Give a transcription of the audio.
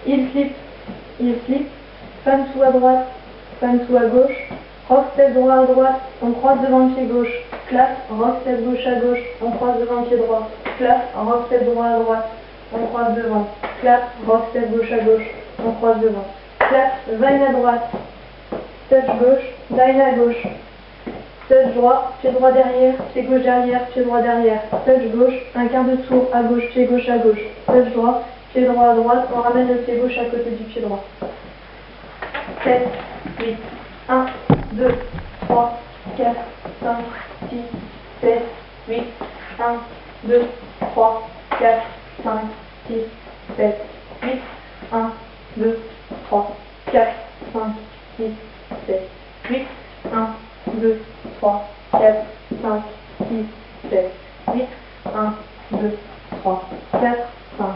il slip, fan sous à droite, fan sous à gauche, rock step droit à droite, on croise devant le pied gauche, clap, rock step gauche à gauche, on croise devant le pied droit, clap, rock step droit à droite, on croise devant, clap, rock step gauche à gauche, on croise devant, clap, vine à droite, touch gauche, vine à gauche, touch droit derrière, pied gauche derrière, pied droit derrière, touch gauche, un quart de tour à gauche à gauche, touch droit, pied droit à droite, on ramène le pied gauche à côté du pied droit. 7, 8, 1, 2, 3, 4, 5, 6, 7, 8, 1, 2, 3, 4, 5, 6, 7, 8, 1, 2, 3, 4, 5, 6, 7, 8, 1, 2, 3, 4, 5, 6, 7, 8, 1, 2, 3, 4, 5,